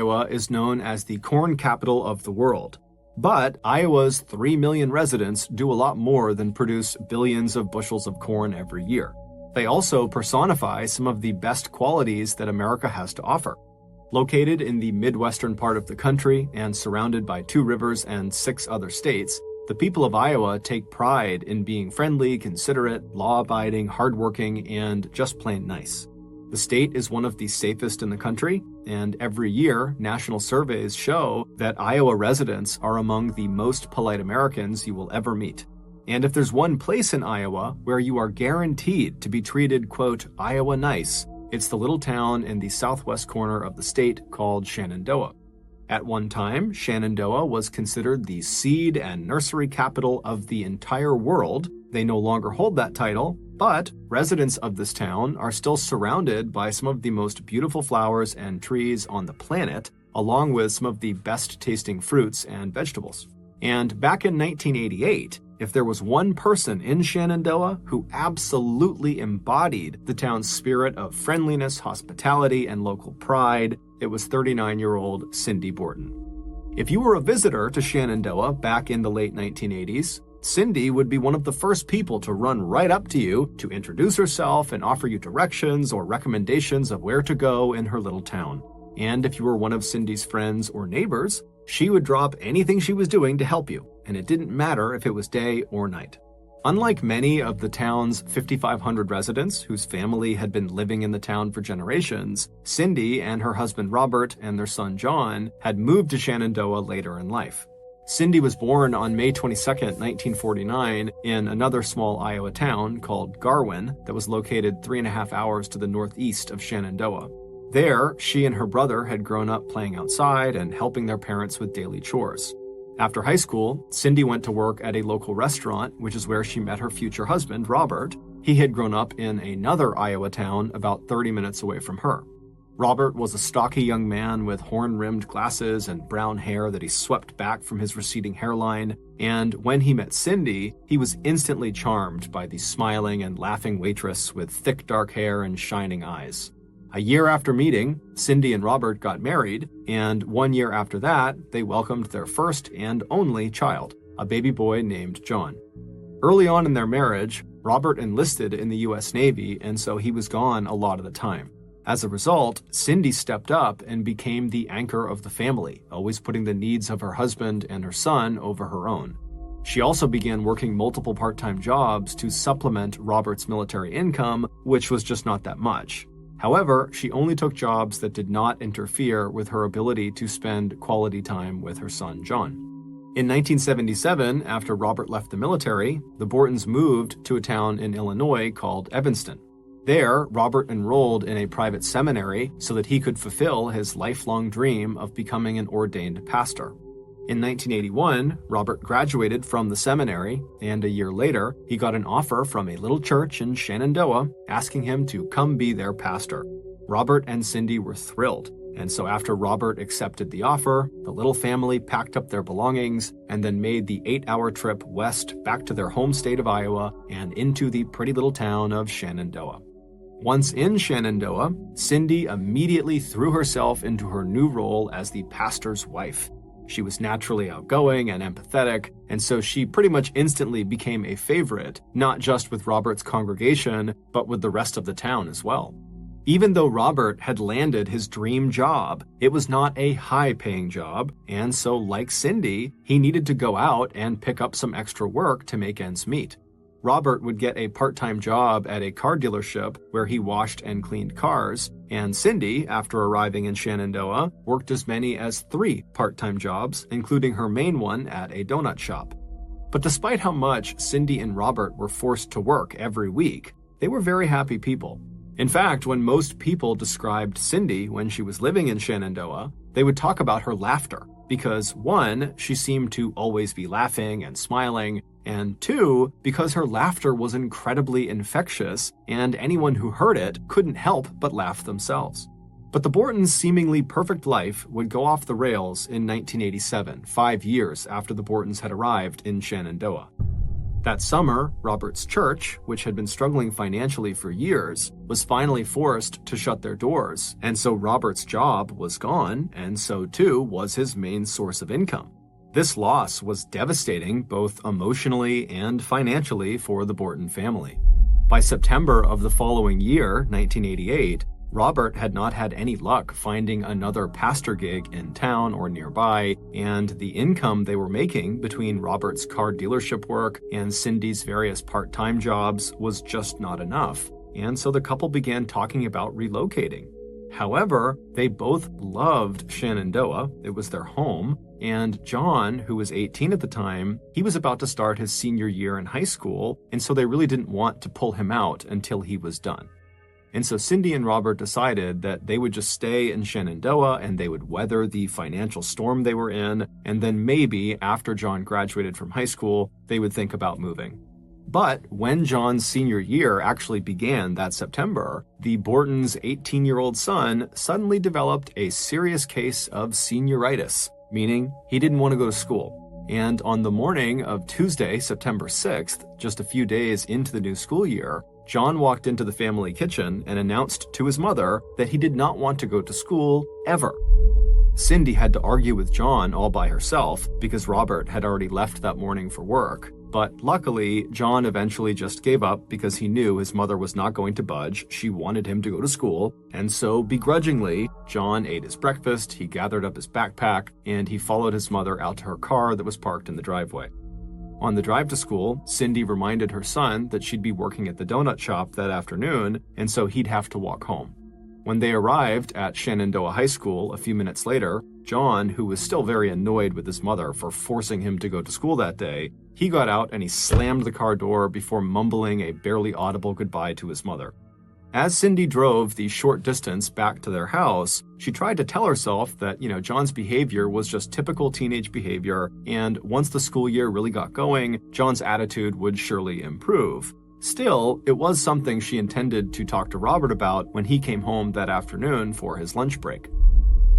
Iowa is known as the corn capital of the world. But Iowa's 3 million residents do a lot more than produce billions of bushels of corn every year. They also personify some of the best qualities that America has to offer. Located in the Midwestern part of the country and surrounded by 2 rivers and 6 other states, the people of Iowa take pride in being friendly, considerate, law-abiding, hardworking, and just plain nice. The state is one of the safest in the country, and every year, national surveys show that Iowa residents are among the most polite Americans you will ever meet. And if there's one place in Iowa where you are guaranteed to be treated, quote, Iowa nice, it's the little town in the southwest corner of the state called Shenandoah. At one time, Shenandoah was considered the seed and nursery capital of the entire world. They no longer hold that title, but residents of this town are still surrounded by some of the most beautiful flowers and trees on the planet, along with some of the best tasting fruits and vegetables. And back in 1988, if there was one person in Shenandoah who absolutely embodied the town's spirit of friendliness, hospitality, and local pride, it was 39-year-old Cindy Borton. If you were a visitor to Shenandoah back in the late 1980s, Cindy would be one of the first people to run right up to you to introduce herself and offer you directions or recommendations of where to go in her little town. And if you were one of Cindy's friends or neighbors, she would drop anything she was doing to help you, and it didn't matter if it was day or night. Unlike many of the town's 5,500 residents whose family had been living in the town for generations, Cindy and her husband Robert and their son John had moved to Shenandoah later in life. Cindy was born on May 22, 1949, in another small Iowa town called Garwin that was located 3.5 hours to the northeast of Shenandoah. There, she and her brother had grown up playing outside and helping their parents with daily chores. After high school, Cindy went to work at a local restaurant, which is where she met her future husband, Robert. He had grown up in another Iowa town about 30 minutes away from her. Robert was a stocky young man with horn-rimmed glasses and brown hair that he swept back from his receding hairline, and when he met Cindy, he was instantly charmed by the smiling and laughing waitress with thick dark hair and shining eyes. A year after meeting, Cindy and Robert got married, and 1 year after that, they welcomed their first and only child, a baby boy named John. Early on in their marriage, Robert enlisted in the U.S. Navy, and so he was gone a lot of the time. As a result, Cindy stepped up and became the anchor of the family, always putting the needs of her husband and her son over her own. She also began working multiple part-time jobs to supplement Robert's military income, which was just not that much. However, she only took jobs that did not interfere with her ability to spend quality time with her son, John. In 1977, after Robert left the military, the Bortons moved to a town in Illinois called Evanston. There, Robert enrolled in a private seminary so that he could fulfill his lifelong dream of becoming an ordained pastor. In 1981, Robert graduated from the seminary, and a year later, he got an offer from a little church in Shenandoah asking him to come be their pastor. Robert and Cindy were thrilled, and so after Robert accepted the offer, the little family packed up their belongings and then made the 8-hour trip west back to their home state of Iowa and into the pretty little town of Shenandoah. Once in Shenandoah, Cindy immediately threw herself into her new role as the pastor's wife. She was naturally outgoing and empathetic, and so she pretty much instantly became a favorite, not just with Robert's congregation, but with the rest of the town as well. Even though Robert had landed his dream job, it was not a high-paying job, and so like Cindy, he needed to go out and pick up some extra work to make ends meet. Robert would get a part-time job at a car dealership where he washed and cleaned cars, and Cindy, after arriving in Shenandoah, worked as many as 3 part-time jobs, including her main one at a donut shop. But despite how much Cindy and Robert were forced to work every week, they were very happy people. In fact, when most people described Cindy when she was living in Shenandoah, they would talk about her laughter, because 1, she seemed to always be laughing and smiling, and 2, because her laughter was incredibly infectious, and anyone who heard it couldn't help but laugh themselves. But the Bortons' seemingly perfect life would go off the rails in 1987, 5 years after the Bortons had arrived in Shenandoah. That summer, Robert's church, which had been struggling financially for years, was finally forced to shut their doors, and so Robert's job was gone, and so too was his main source of income. This loss was devastating both emotionally and financially for the Borton family. By September of the following year, 1988, Robert had not had any luck finding another pastor gig in town or nearby, and the income they were making between Robert's car dealership work and Cindy's various part-time jobs was just not enough, and so the couple began talking about relocating. However, they both loved Shenandoah, it was their home, and John, who was 18 at the time, he was about to start his senior year in high school, and so they really didn't want to pull him out until he was done. And so Cindy and Robert decided that they would just stay in Shenandoah and they would weather the financial storm they were in, and then maybe after John graduated from high school, they would think about moving. But when John's senior year actually began that September, the Borton's 18-year-old son suddenly developed a serious case of senioritis, meaning he didn't want to go to school. And on the morning of Tuesday, September 6th, just a few days into the new school year, John walked into the family kitchen and announced to his mother that he did not want to go to school ever. Cindy had to argue with John all by herself because Robert had already left that morning for work. But luckily, John eventually just gave up because he knew his mother was not going to budge. She wanted him to go to school. And so begrudgingly, John ate his breakfast, he gathered up his backpack, and he followed his mother out to her car that was parked in the driveway. On the drive to school, Cindy reminded her son that she'd be working at the donut shop that afternoon, and so he'd have to walk home. When they arrived at Shenandoah High School a few minutes later, John, who was still very annoyed with his mother for forcing him to go to school that day, he got out and he slammed the car door before mumbling a barely audible goodbye to his mother. As Cindy drove the short distance back to their house, she tried to tell herself that, John's behavior was just typical teenage behavior, and once the school year really got going, John's attitude would surely improve. Still, it was something she intended to talk to Robert about when he came home that afternoon for his lunch break.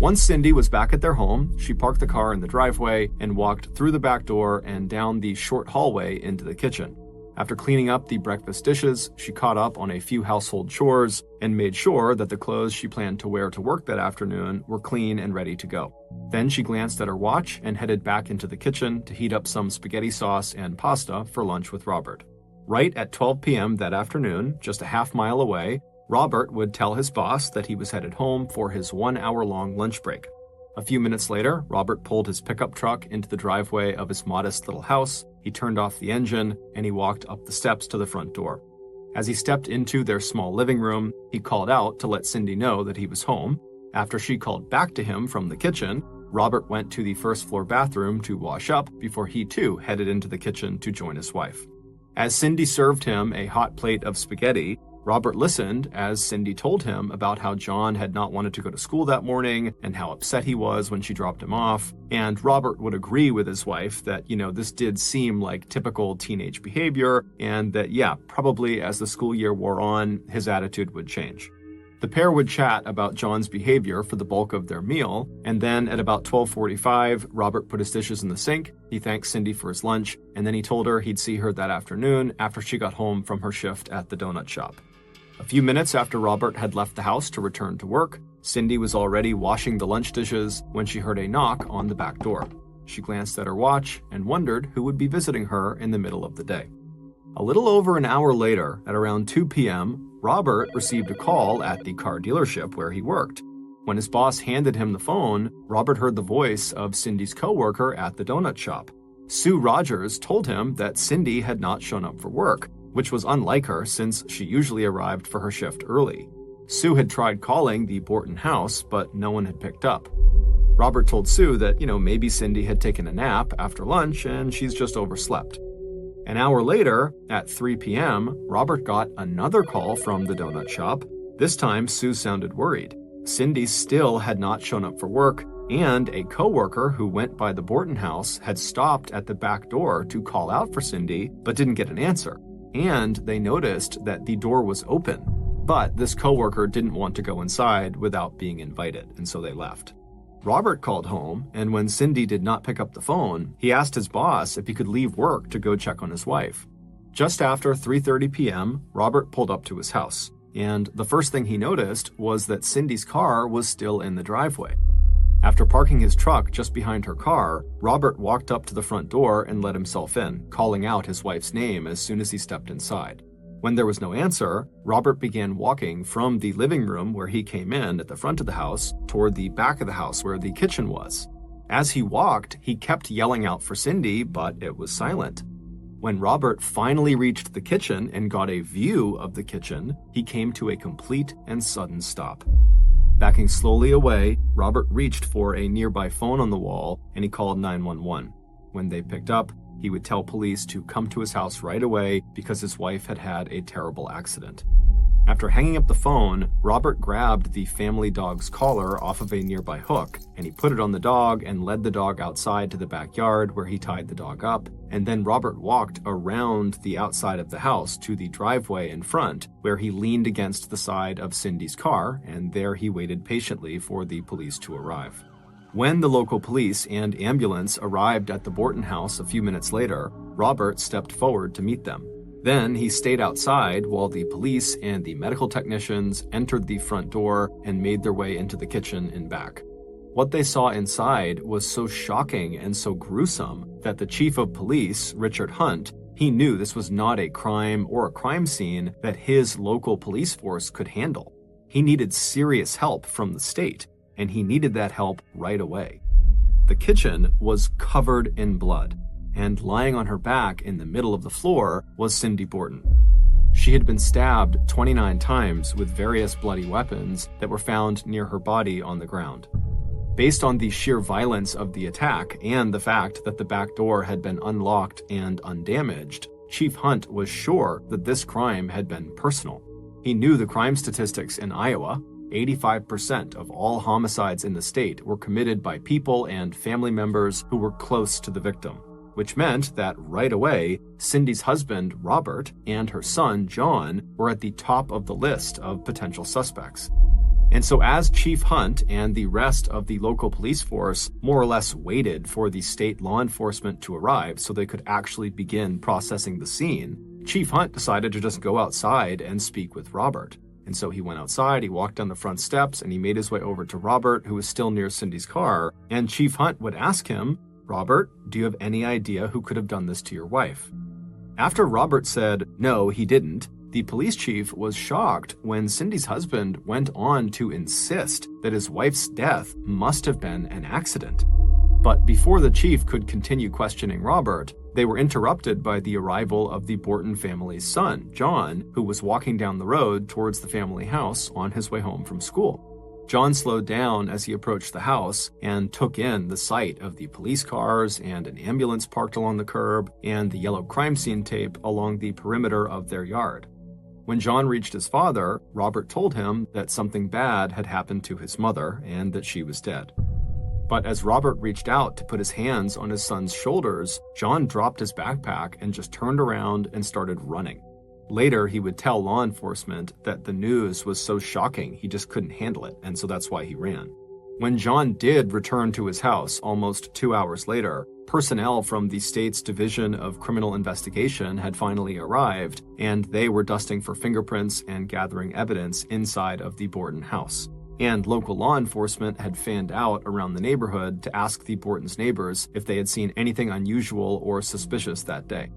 Once Cindy was back at their home, she parked the car in the driveway and walked through the back door and down the short hallway into the kitchen. After cleaning up the breakfast dishes, she caught up on a few household chores and made sure that the clothes she planned to wear to work that afternoon were clean and ready to go. Then she glanced at her watch and headed back into the kitchen to heat up some spaghetti sauce and pasta for lunch with Robert. Right at 12 p.m. that afternoon, just a half-mile away, Robert would tell his boss that he was headed home for his 1-hour-long lunch break. A few minutes later, Robert pulled his pickup truck into the driveway of his modest little house, he turned off the engine, and he walked up the steps to the front door. As he stepped into their small living room, he called out to let Cindy know that he was home. After she called back to him from the kitchen, Robert went to the first-floor bathroom to wash up before he too headed into the kitchen to join his wife. As Cindy served him a hot plate of spaghetti, Robert listened as Cindy told him about how John had not wanted to go to school that morning and how upset he was when she dropped him off. And Robert would agree with his wife that, this did seem like typical teenage behavior and that, probably as the school year wore on, his attitude would change. The pair would chat about John's behavior for the bulk of their meal, and then at about 12:45, Robert put his dishes in the sink, he thanked Cindy for his lunch, and then he told her he'd see her that afternoon after she got home from her shift at the donut shop. A few minutes after Robert had left the house to return to work, Cindy was already washing the lunch dishes when she heard a knock on the back door. She glanced at her watch and wondered who would be visiting her in the middle of the day. A little over an hour later, at around 2 p.m., Robert received a call at the car dealership where he worked. When his boss handed him the phone, Robert heard the voice of Cindy's coworker at the donut shop. Sue Rogers told him that Cindy had not shown up for work, which was unlike her since she usually arrived for her shift early. Sue had tried calling the Borton house, but no one had picked up. Robert told Sue that, maybe Cindy had taken a nap after lunch and she's just overslept. An hour later, at 3 p.m., Robert got another call from the donut shop. This time, Sue sounded worried. Cindy still had not shown up for work, and a coworker who went by the Borton house had stopped at the back door to call out for Cindy, but didn't get an answer. And they noticed that the door was open, but this coworker didn't want to go inside without being invited, and so they left. Robert called home, and when Cindy did not pick up the phone, he asked his boss if he could leave work to go check on his wife. Just after 3:30 p.m., Robert pulled up to his house, and the first thing he noticed was that Cindy's car was still in the driveway. After parking his truck just behind her car, Robert walked up to the front door and let himself in, calling out his wife's name as soon as he stepped inside. When there was no answer, Robert began walking from the living room where he came in at the front of the house toward the back of the house where the kitchen was. As he walked, he kept yelling out for Cindy, but it was silent. When Robert finally reached the kitchen and got a view of the kitchen, he came to a complete and sudden stop. Backing slowly away, Robert reached for a nearby phone on the wall and he called 911. When they picked up, he would tell police to come to his house right away because his wife had had a terrible accident. After hanging up the phone, Robert grabbed the family dog's collar off of a nearby hook, and he put it on the dog and led the dog outside to the backyard where he tied the dog up, and then Robert walked around the outside of the house to the driveway in front, where he leaned against the side of Cindy's car, and there he waited patiently for the police to arrive. When the local police and ambulance arrived at the Borton house a few minutes later, Robert stepped forward to meet them. Then he stayed outside while the police and the medical technicians entered the front door and made their way into the kitchen and back. What they saw inside was so shocking and so gruesome that the chief of police, Richard Hunt, he knew this was not a crime or a crime scene that his local police force could handle. He needed serious help from the state, and he needed that help right away. The kitchen was covered in blood, and lying on her back in the middle of the floor was Cindy Borton. She had been stabbed 29 times with various bloody weapons that were found near her body on the ground. Based on the sheer violence of the attack and the fact that the back door had been unlocked and undamaged, Chief Hunt was sure that this crime had been personal. He knew the crime statistics in Iowa. 85% of all homicides in the state were committed by people and family members who were close to the victim, which meant that right away, Cindy's husband, Robert, and her son, John, were at the top of the list of potential suspects. And so as Chief Hunt and the rest of the local police force more or less waited for the state law enforcement to arrive so they could actually begin processing the scene, Chief Hunt decided to just go outside and speak with Robert. And so he went outside, he walked down the front steps, and he made his way over to Robert, who was still near Cindy's car, and Chief Hunt would ask him, "Robert, do you have any idea who could have done this to your wife?" After Robert said, no, he didn't, the police chief was shocked when Cindy's husband went on to insist that his wife's death must have been an accident. But before the chief could continue questioning Robert, they were interrupted by the arrival of the Borton family's son, John, who was walking down the road towards the family house on his way home from school. John slowed down as he approached the house and took in the sight of the police cars and an ambulance parked along the curb and the yellow crime scene tape along the perimeter of their yard. When John reached his father, Robert told him that something bad had happened to his mother and that she was dead. But as Robert reached out to put his hands on his son's shoulders, John dropped his backpack and just turned around and started running. Later, he would tell law enforcement that the news was so shocking he just couldn't handle it, and so that's why he ran. When John did return to his house almost 2 hours later, personnel from the state's Division of Criminal Investigation had finally arrived, and they were dusting for fingerprints and gathering evidence inside of the Borton house. And local law enforcement had fanned out around the neighborhood to ask the Borton's neighbors if they had seen anything unusual or suspicious that day.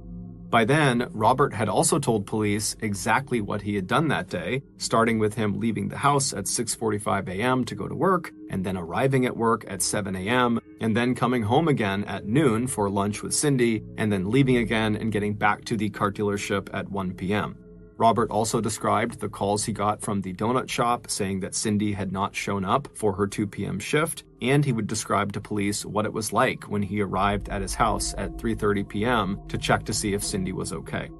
By then, Robert had also told police exactly what he had done that day, starting with him leaving the house at 6:45 a.m. to go to work, and then arriving at work at 7 a.m., and then coming home again at noon for lunch with Cindy, and then leaving again and getting back to the car dealership at 1 p.m. Robert also described the calls he got from the donut shop saying that Cindy had not shown up for her 2 p.m. shift, and he would describe to police what it was like when he arrived at his house at 3:30 p.m. to check to see if Cindy was okay.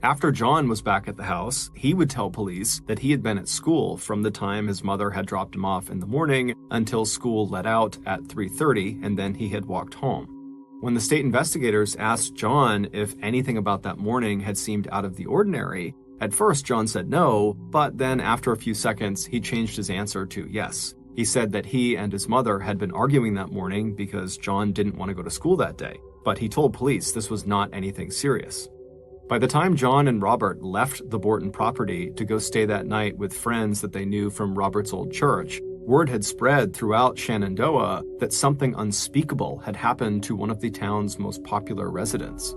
After John was back at the house, he would tell police that he had been at school from the time his mother had dropped him off in the morning until school let out at 3:30, and then he had walked home. When the state investigators asked John if anything about that morning had seemed out of the ordinary, at first, John said no, but then after a few seconds, he changed his answer to yes. He said that he and his mother had been arguing that morning because John didn't want to go to school that day, but he told police this was not anything serious. By the time John and Robert left the Borton property to go stay that night with friends that they knew from Robert's old church, word had spread throughout Shenandoah that something unspeakable had happened to one of the town's most popular residents.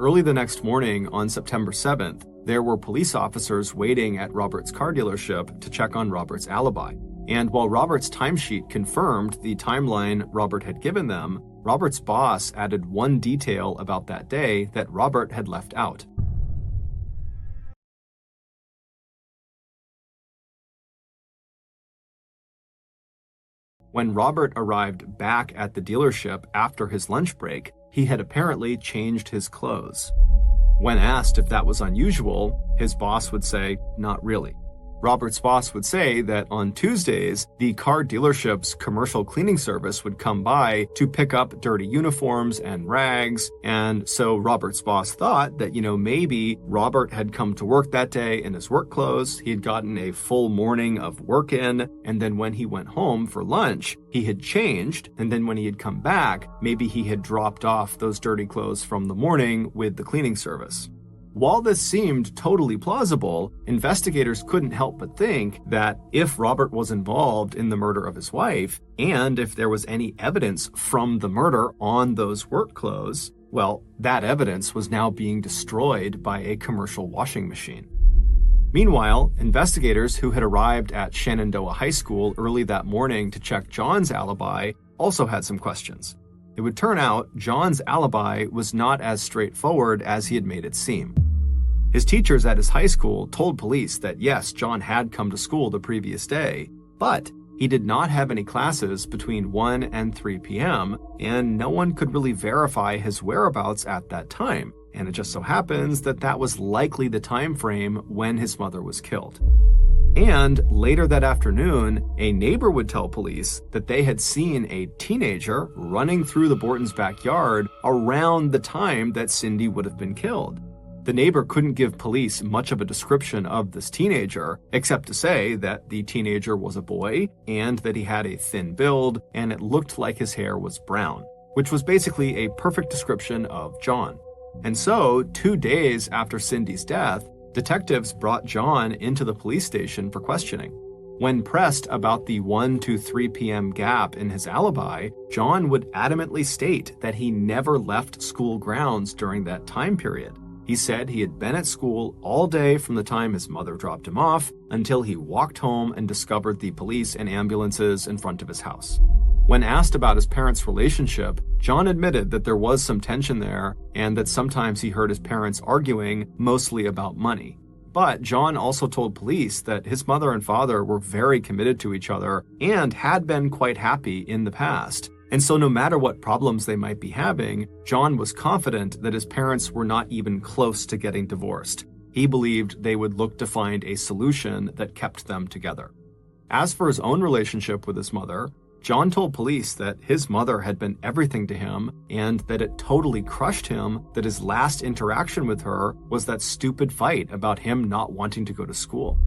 Early the next morning on September 7th, there were police officers waiting at Robert's car dealership to check on Robert's alibi. And while Robert's timesheet confirmed the timeline Robert had given them, Robert's boss added one detail about that day that Robert had left out. When Robert arrived back at the dealership after his lunch break, he had apparently changed his clothes. When asked if that was unusual, his boss would say, "Not really." Robert's boss would say that on Tuesdays, the car dealership's commercial cleaning service would come by to pick up dirty uniforms and rags, and so Robert's boss thought that, maybe Robert had come to work that day in his work clothes, he had gotten a full morning of work in, and then when he went home for lunch, he had changed, and then when he had come back, maybe he had dropped off those dirty clothes from the morning with the cleaning service. While this seemed totally plausible, investigators couldn't help but think that if Robert was involved in the murder of his wife, and if there was any evidence from the murder on those work clothes, well, that evidence was now being destroyed by a commercial washing machine. Meanwhile, investigators who had arrived at Shenandoah High School early that morning to check John's alibi also had some questions. It would turn out John's alibi was not as straightforward as he had made it seem. His teachers at his high school told police that yes, John had come to school the previous day, but he did not have any classes between 1 and 3 p.m., and no one could really verify his whereabouts at that time, and it just so happens that that was likely the time frame when his mother was killed. And later that afternoon, a neighbor would tell police that they had seen a teenager running through the Bortons' backyard around the time that Cindy would have been killed. The neighbor couldn't give police much of a description of this teenager, except to say that the teenager was a boy and that he had a thin build and it looked like his hair was brown, which was basically a perfect description of John. And so, 2 days after Cindy's death, detectives brought John into the police station for questioning. When pressed about the 1 to 3 p.m. gap in his alibi, John would adamantly state that he never left school grounds during that time period. He said he had been at school all day from the time his mother dropped him off until he walked home and discovered the police and ambulances in front of his house. When asked about his parents' relationship, John admitted that there was some tension there and that sometimes he heard his parents arguing, mostly about money. But John also told police that his mother and father were very committed to each other and had been quite happy in the past. And so no matter what problems they might be having, John was confident that his parents were not even close to getting divorced. He believed they would look to find a solution that kept them together. As for his own relationship with his mother, John told police that his mother had been everything to him and that it totally crushed him that his last interaction with her was that stupid fight about him not wanting to go to school.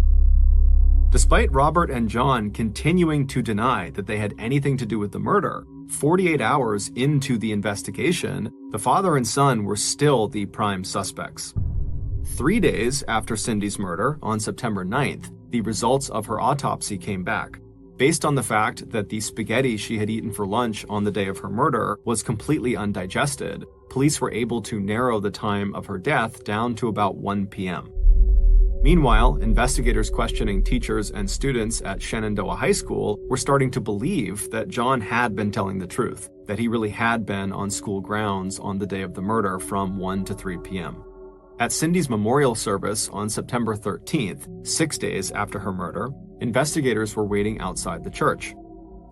Despite Robert and John continuing to deny that they had anything to do with the murder, 48 hours into the investigation, the father and son were still the prime suspects. 3 days after Cindy's murder, on September 9th, the results of her autopsy came back. Based on the fact that the spaghetti she had eaten for lunch on the day of her murder was completely undigested, police were able to narrow the time of her death down to about 1 p.m. Meanwhile, investigators questioning teachers and students at Shenandoah High School were starting to believe that John had been telling the truth, that he really had been on school grounds on the day of the murder from 1 to 3 p.m. At Cindy's memorial service on September 13th, 6 days after her murder, investigators were waiting outside the church.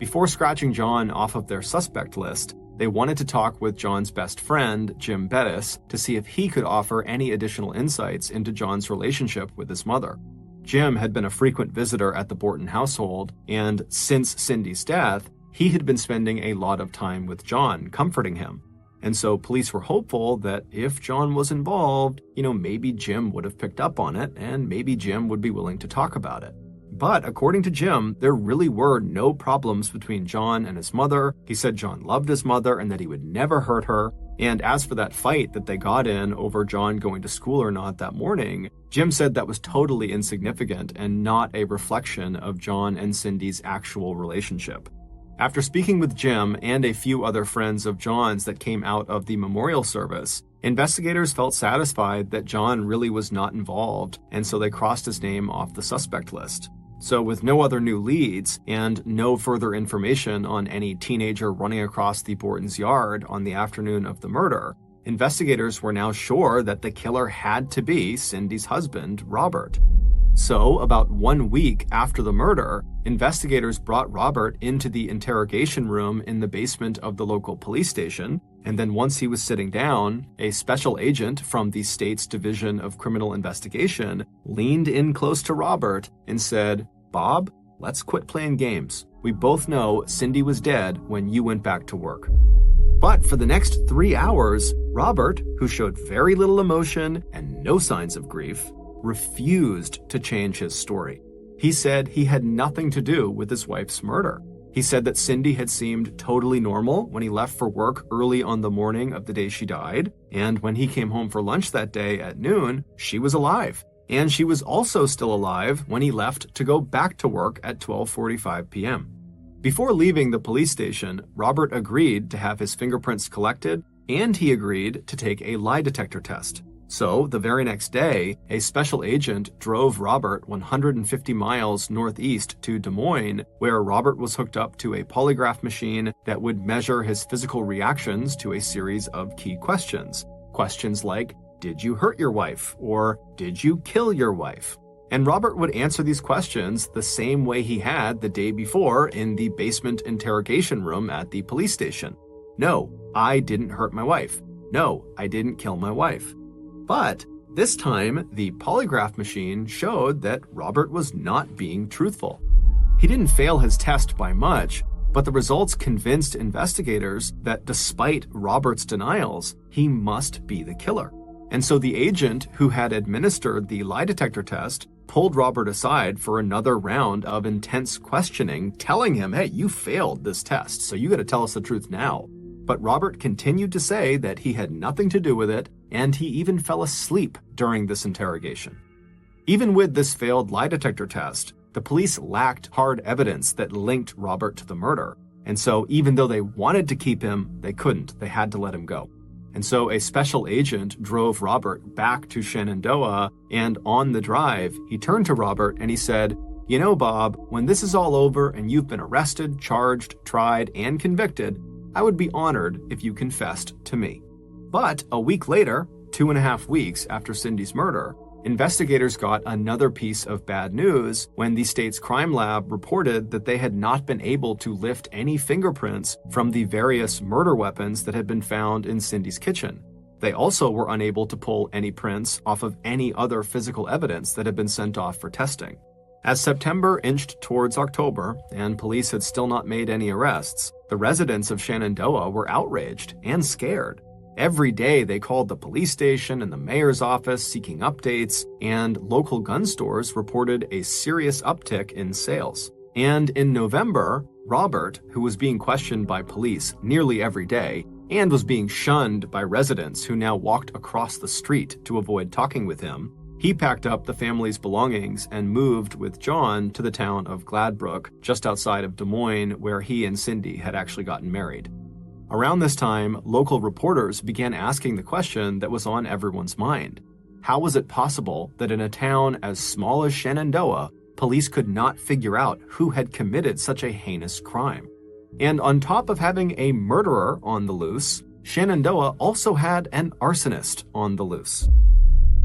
Before scratching John off of their suspect list, they wanted to talk with John's best friend, Jim Bettis, to see if he could offer any additional insights into John's relationship with his mother. Jim had been a frequent visitor at the Borton household, and since Cindy's death, he had been spending a lot of time with John, comforting him. And so police were hopeful that if John was involved, maybe Jim would have picked up on it, and maybe Jim would be willing to talk about it. But according to Jim, there really were no problems between John and his mother. He said John loved his mother and that he would never hurt her. And as for that fight that they got in over John going to school or not that morning, Jim said that was totally insignificant and not a reflection of John and Cindy's actual relationship. After speaking with Jim and a few other friends of John's that came out of the memorial service, investigators felt satisfied that John really was not involved, and so they crossed his name off the suspect list. So with no other new leads and no further information on any teenager running across the Borton's yard on the afternoon of the murder, investigators were now sure that the killer had to be Cindy's husband, Robert. So, about 1 week after the murder, investigators brought Robert into the interrogation room in the basement of the local police station, and then once he was sitting down, a special agent from the state's Division of Criminal Investigation leaned in close to Robert and said, "Bob, let's quit playing games. We both know Cindy was dead when you went back to work." But for the next 3 hours, Robert, who showed very little emotion and no signs of grief, refused to change his story. He said he had nothing to do with his wife's murder. He said that Cindy had seemed totally normal when he left for work early on the morning of the day she died, and when he came home for lunch that day at noon, she was alive. And she was also still alive when he left to go back to work at 12:45 p.m. Before leaving the police station, Robert agreed to have his fingerprints collected, and he agreed to take a lie detector test. So, the very next day, a special agent drove Robert 150 miles northeast to Des Moines, where Robert was hooked up to a polygraph machine that would measure his physical reactions to a series of key questions. Questions like, "Did you hurt your wife?" or "Did you kill your wife?" And Robert would answer these questions the same way he had the day before in the basement interrogation room at the police station. "No, I didn't hurt my wife. No, I didn't kill my wife." But this time, the polygraph machine showed that Robert was not being truthful. He didn't fail his test by much, but the results convinced investigators that despite Robert's denials, he must be the killer. And so the agent who had administered the lie detector test pulled Robert aside for another round of intense questioning, telling him, "Hey, you failed this test, so you got to tell us the truth now." But Robert continued to say that he had nothing to do with it, and he even fell asleep during this interrogation. Even with this failed lie detector test, the police lacked hard evidence that linked Robert to the murder. And so even though they wanted to keep him, they couldn't. They had to let him go. And so a special agent drove Robert back to Shenandoah, and on the drive, he turned to Robert and he said, "You know, Bob, when this is all over and you've been arrested, charged, tried, and convicted, I would be honored if you confessed to me." But a week later, 2.5 weeks after Cindy's murder, investigators got another piece of bad news when the state's crime lab reported that they had not been able to lift any fingerprints from the various murder weapons that had been found in Cindy's kitchen. They also were unable to pull any prints off of any other physical evidence that had been sent off for testing. As September inched towards October, and police had still not made any arrests, the residents of Shenandoah were outraged and scared. Every day they called the police station and the mayor's office seeking updates, and local gun stores reported a serious uptick in sales. And in November, Robert, who was being questioned by police nearly every day, and was being shunned by residents who now walked across the street to avoid talking with him, he packed up the family's belongings and moved with John to the town of Gladbrook, just outside of Des Moines, where he and Cindy had actually gotten married. Around this time, local reporters began asking the question that was on everyone's mind. How was it possible that in a town as small as Shenandoah, police could not figure out who had committed such a heinous crime? And on top of having a murderer on the loose, Shenandoah also had an arsonist on the loose.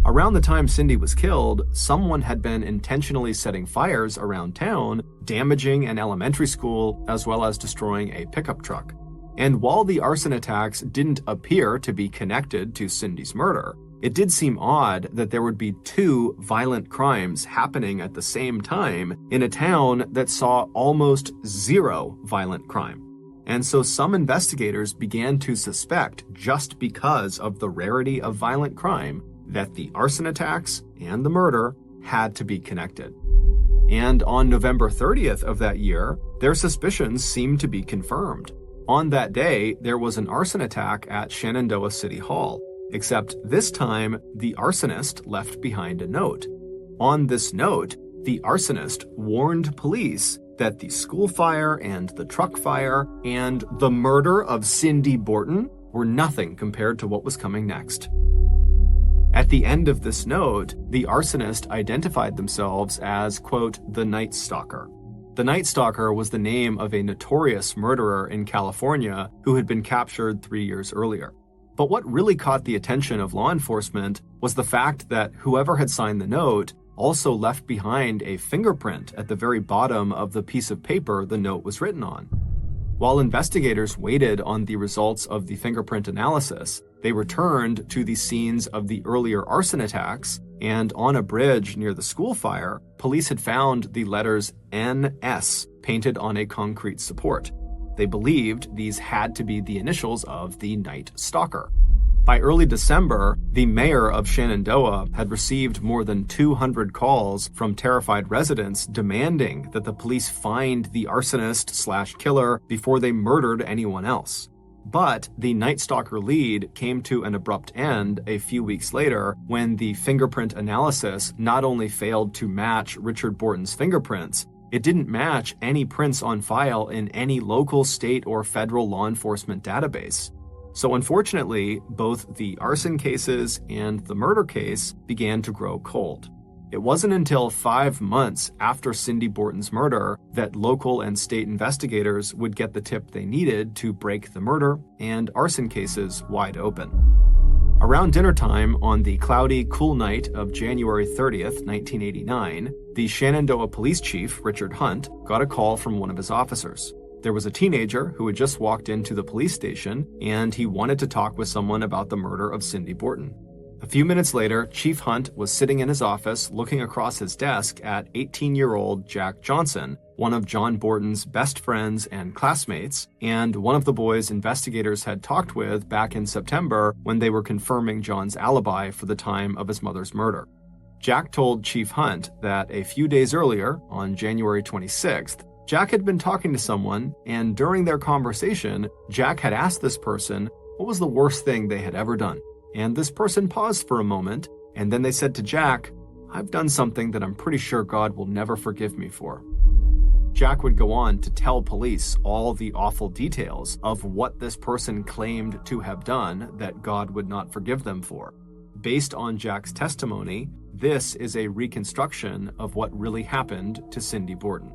Around the time Cindy was killed, someone had been intentionally setting fires around town, damaging an elementary school, as well as destroying a pickup truck. And while the arson attacks didn't appear to be connected to Cindy's murder, it did seem odd that there would be two violent crimes happening at the same time in a town that saw almost zero violent crime. And so some investigators began to suspect, just because of the rarity of violent crime, that the arson attacks and the murder had to be connected. And on November 30th of that year, their suspicions seemed to be confirmed. On that day, there was an arson attack at Shenandoah City Hall, except this time, the arsonist left behind a note. On this note, the arsonist warned police that the school fire and the truck fire and the murder of Cindy Borton were nothing compared to what was coming next. At the end of this note, the arsonist identified themselves as, quote, the Night Stalker. The Night Stalker was the name of a notorious murderer in California who had been captured 3 years earlier. But what really caught the attention of law enforcement was the fact that whoever had signed the note also left behind a fingerprint at the very bottom of the piece of paper the note was written on. While investigators waited on the results of the fingerprint analysis, they returned to the scenes of the earlier arson attacks, and on a bridge near the school fire, police had found the letters NS painted on a concrete support. They believed these had to be the initials of the Night Stalker. By early December, the mayor of Shenandoah had received more than 200 calls from terrified residents demanding that the police find the arsonist/killer before they murdered anyone else. But the Night Stalker lead came to an abrupt end a few weeks later when the fingerprint analysis not only failed to match Richard Borton's fingerprints, it didn't match any prints on file in any local, state, or federal law enforcement database. So unfortunately, both the arson cases and the murder case began to grow cold. It wasn't until 5 months after Cindy Borton's murder that local and state investigators would get the tip they needed to break the murder and arson cases wide open. Around dinner time on the cloudy, cool night of January 30th, 1989, the Shenandoah police chief, Richard Hunt, got a call from one of his officers. There was a teenager who had just walked into the police station, and he wanted to talk with someone about the murder of Cindy Borton. A few minutes later, Chief Hunt was sitting in his office looking across his desk at 18-year-old Jack Johnson, one of John Borton's best friends and classmates, and one of the boys investigators had talked with back in September when they were confirming John's alibi for the time of his mother's murder. Jack told Chief Hunt that a few days earlier, on January 26th, Jack had been talking to someone, and during their conversation, Jack had asked this person what was the worst thing they had ever done. And this person paused for a moment, and then they said to Jack, "I've done something that I'm pretty sure God will never forgive me for." Jack would go on to tell police all the awful details of what this person claimed to have done that God would not forgive them for. Based on Jack's testimony, this is a reconstruction of what really happened to Cindy Borton.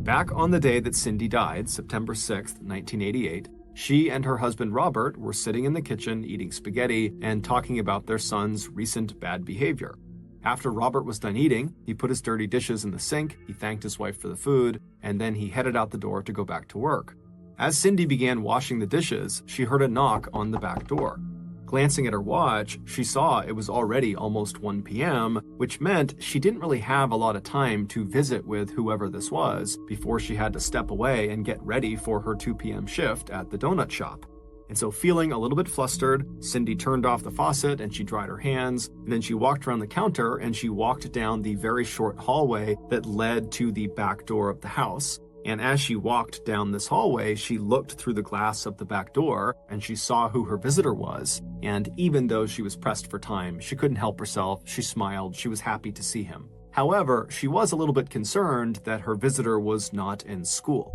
Back on the day that Cindy died, September 6, 1988, she and her husband Robert were sitting in the kitchen eating spaghetti and talking about their son's recent bad behavior. After Robert was done eating, he put his dirty dishes in the sink, he thanked his wife for the food, and then he headed out the door to go back to work. As Cindy began washing the dishes, she heard a knock on the back door. Glancing at her watch, she saw it was already almost 1 p.m., which meant she didn't really have a lot of time to visit with whoever this was before she had to step away and get ready for her 2 p.m. shift at the donut shop. And so feeling a little bit flustered, Cindy turned off the faucet and she dried her hands, and then she walked around the counter and she walked down the very short hallway that led to the back door of the house. And as she walked down this hallway, she looked through the glass of the back door and she saw who her visitor was. And even though she was pressed for time, she couldn't help herself. She smiled. She was happy to see him. However, she was a little bit concerned that her visitor was not in school.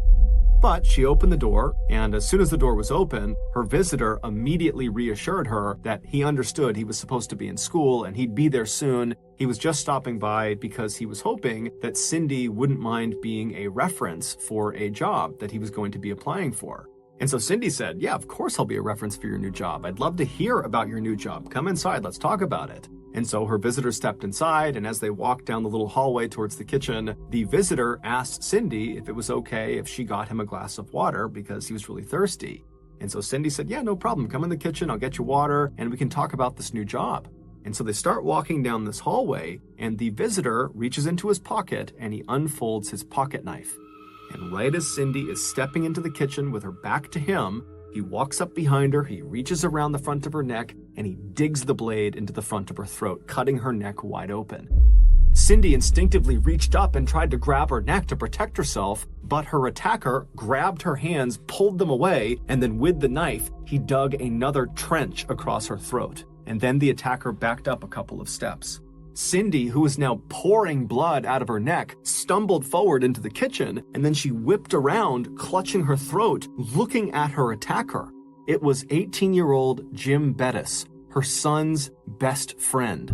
But she opened the door, and as soon as the door was open, her visitor immediately reassured her that he understood he was supposed to be in school and he'd be there soon. He was just stopping by because he was hoping that Cindy wouldn't mind being a reference for a job that he was going to be applying for. And so Cindy said, "Yeah, of course I'll be a reference for your new job. I'd love to hear about your new job. Come inside, let's talk about it." And so her visitor stepped inside, and as they walked down the little hallway towards the kitchen, the visitor asked Cindy if it was okay if she got him a glass of water because he was really thirsty. And so Cindy said, "Yeah, no problem. Come in the kitchen, I'll get you water, and we can talk about this new job." And so they start walking down this hallway, and the visitor reaches into his pocket and he unfolds his pocket knife. And right as Cindy is stepping into the kitchen with her back to him, he walks up behind her, he reaches around the front of her neck, and he digs the blade into the front of her throat, cutting her neck wide open. Cindy instinctively reached up and tried to grab her neck to protect herself, but her attacker grabbed her hands, pulled them away, and then with the knife, he dug another trench across her throat. And then the attacker backed up a couple of steps. Cindy, who was now pouring blood out of her neck, stumbled forward into the kitchen, and then she whipped around, clutching her throat, looking at her attacker. It was 18-year-old Jim Bettis, her son's best friend.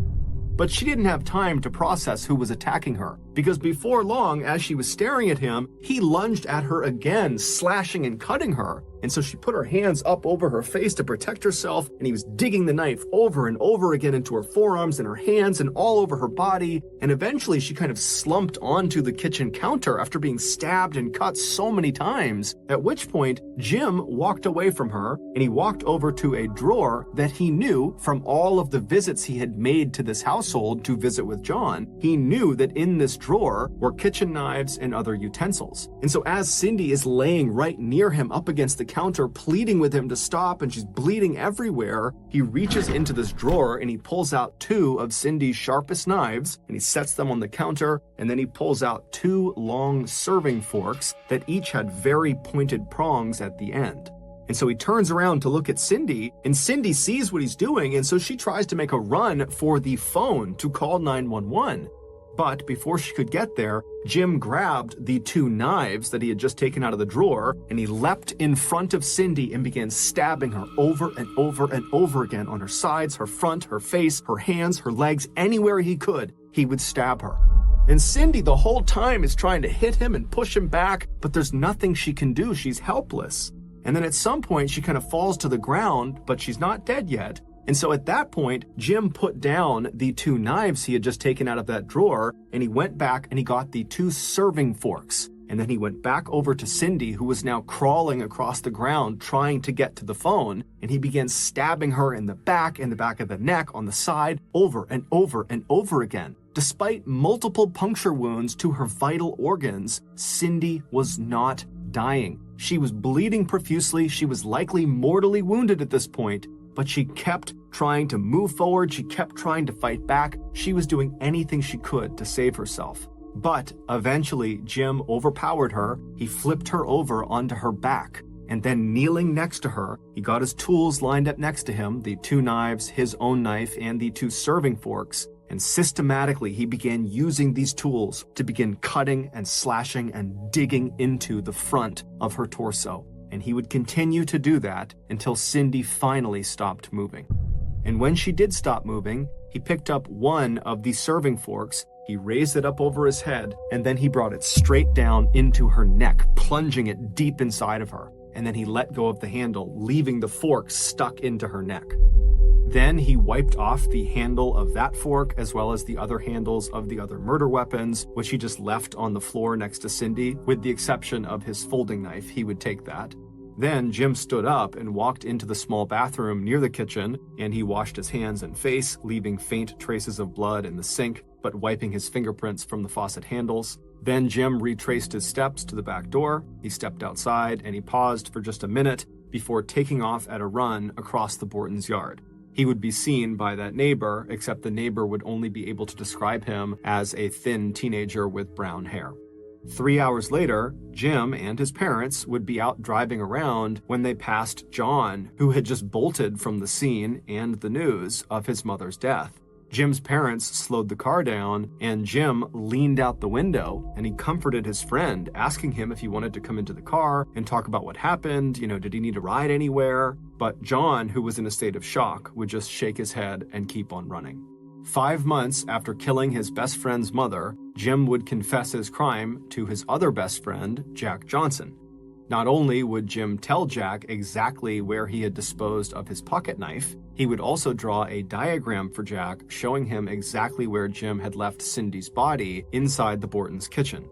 But she didn't have time to process who was attacking her, because before long, as she was staring at him, he lunged at her again, slashing and cutting her. And so she put her hands up over her face to protect herself, and he was digging the knife over and over again into her forearms and her hands and all over her body. And eventually she kind of slumped onto the kitchen counter after being stabbed and cut so many times, at which point Jim walked away from her and he walked over to a drawer that he knew from all of the visits he had made to this household to visit with John. He knew that in this drawer were kitchen knives and other utensils. And so as Cindy is laying right near him up against the counter, pleading with him to stop, and she's bleeding everywhere, he reaches into this drawer and he pulls out two of Cindy's sharpest knives and he sets them on the counter, and then he pulls out two long serving forks that each had very pointed prongs at the end. And so he turns around to look at Cindy, and Cindy sees what he's doing, and so she tries to make a run for the phone to call 911. But before she could get there, Jim grabbed the two knives that he had just taken out of the drawer, and he leapt in front of Cindy and began stabbing her over and over and over again on her sides, her front, her face, her hands, her legs, anywhere he could, he would stab her. And Cindy the whole time is trying to hit him and push him back, but there's nothing she can do. She's helpless. And then at some point, she kind of falls to the ground, but she's not dead yet. And so at that point, Jim put down the two knives he had just taken out of that drawer, and he went back and he got the two serving forks. And then he went back over to Cindy, who was now crawling across the ground trying to get to the phone, and he began stabbing her in the back of the neck, on the side, over and over and over again. Despite multiple puncture wounds to her vital organs, Cindy was not dying. She was bleeding profusely. She was likely mortally wounded at this point, but she kept trying to move forward. She kept trying to fight back. She was doing anything she could to save herself. But eventually, Jim overpowered her. He flipped her over onto her back. And then kneeling next to her, he got his tools lined up next to him, the two knives, his own knife, and the two serving forks. And systematically, he began using these tools to begin cutting and slashing and digging into the front of her torso. And he would continue to do that until Cindy finally stopped moving. And when she did stop moving, he picked up one of the serving forks, he raised it up over his head, and then he brought it straight down into her neck, plunging it deep inside of her. And then he let go of the handle, leaving the fork stuck into her neck. Then he wiped off the handle of that fork, as well as the other handles of the other murder weapons, which he just left on the floor next to Cindy. With the exception of his folding knife, he would take that. Then Jim stood up and walked into the small bathroom near the kitchen, and he washed his hands and face, leaving faint traces of blood in the sink, but wiping his fingerprints from the faucet handles. Then Jim retraced his steps to the back door. He stepped outside and he paused for just a minute before taking off at a run across the Borton's yard. He would be seen by that neighbor, except the neighbor would only be able to describe him as a thin teenager with brown hair. 3 hours later, Jim and his parents would be out driving around when they passed John, who had just bolted from the scene and the news of his mother's death. Jim's parents slowed the car down, and Jim leaned out the window and he comforted his friend, asking him if he wanted to come into the car and talk about what happened. Did he need a ride anywhere? But John, who was in a state of shock, would just shake his head and keep on running. 5 months after killing his best friend's mother, Jim would confess his crime to his other best friend, Jack Johnson. Not only would Jim tell Jack exactly where he had disposed of his pocket knife, he would also draw a diagram for Jack showing him exactly where Jim had left Cindy's body inside the Borton's kitchen.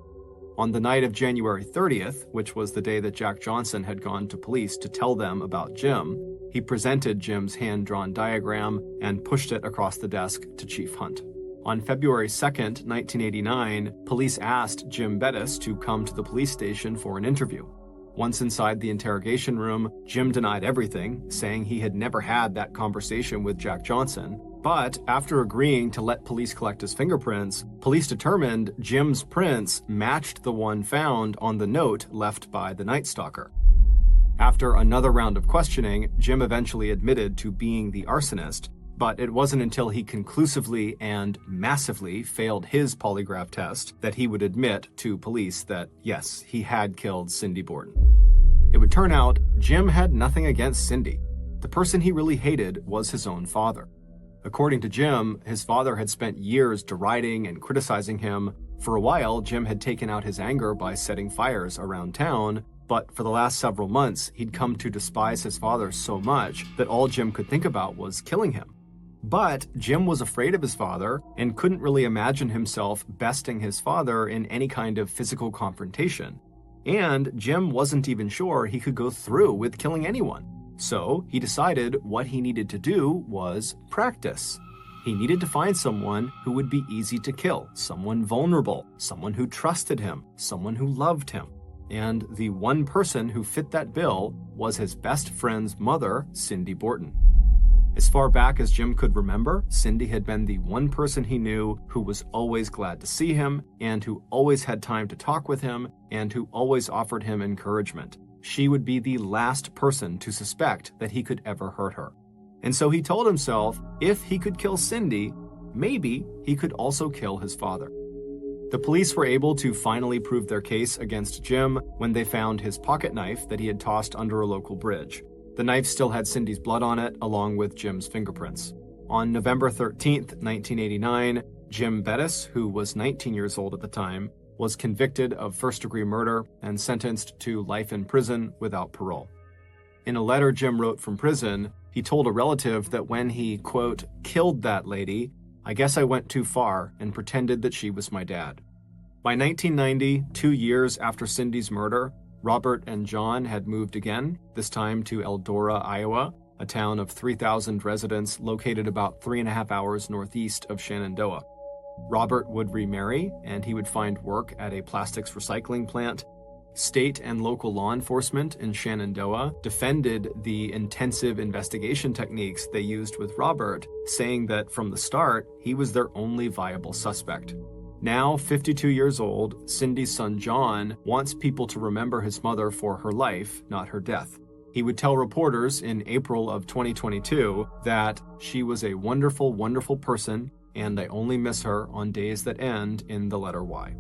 On the night of January 30th, which was the day that Jack Johnson had gone to police to tell them about Jim, he presented Jim's hand-drawn diagram and pushed it across the desk to Chief Hunt. On February 2nd, 1989, police asked Jim Bettis to come to the police station for an interview. Once inside the interrogation room, Jim denied everything, saying he had never had that conversation with Jack Johnson. But after agreeing to let police collect his fingerprints, police determined Jim's prints matched the one found on the note left by the Night Stalker. After another round of questioning, Jim eventually admitted to being the arsonist, but it wasn't until he conclusively and massively failed his polygraph test that he would admit to police that, yes, he had killed Cindy Borton. It would turn out Jim had nothing against Cindy. The person he really hated was his own father. According to Jim, his father had spent years deriding and criticizing him. For a while, Jim had taken out his anger by setting fires around town, but for the last several months, he'd come to despise his father so much that all Jim could think about was killing him. But Jim was afraid of his father and couldn't really imagine himself besting his father in any kind of physical confrontation. And Jim wasn't even sure he could go through with killing anyone. So he decided what he needed to do was practice. He needed to find someone who would be easy to kill, someone vulnerable, someone who trusted him, someone who loved him. And the one person who fit that bill was his best friend's mother, Cindy Borton. As far back as Jim could remember, Cindy had been the one person he knew who was always glad to see him and who always had time to talk with him and who always offered him encouragement. She would be the last person to suspect that he could ever hurt her. And so he told himself if he could kill Cindy, maybe he could also kill his father. The police were able to finally prove their case against Jim when they found his pocket knife that he had tossed under a local bridge. The knife still had Cindy's blood on it, along with Jim's fingerprints. On November 13th, 1989, Jim Bettis, who was 19 years old at the time, was convicted of first-degree murder and sentenced to life in prison without parole. In a letter Jim wrote from prison, he told a relative that when he, quote, killed that lady, I guess I went too far and pretended that she was my dad. By 1990, 2 years after Cindy's murder, Robert and John had moved again, this time to Eldora, Iowa, a town of 3,000 residents located about 3.5 hours northeast of Shenandoah. Robert would remarry, and he would find work at a plastics recycling plant. State and local law enforcement in Shenandoah defended the intensive investigation techniques they used with Robert, saying that from the start, he was their only viable suspect. Now, 52 years old, Cindy's son John wants people to remember his mother for her life, not her death. He would tell reporters in April of 2022 that she was a wonderful, wonderful person, and I only miss her on days that end in the letter Y.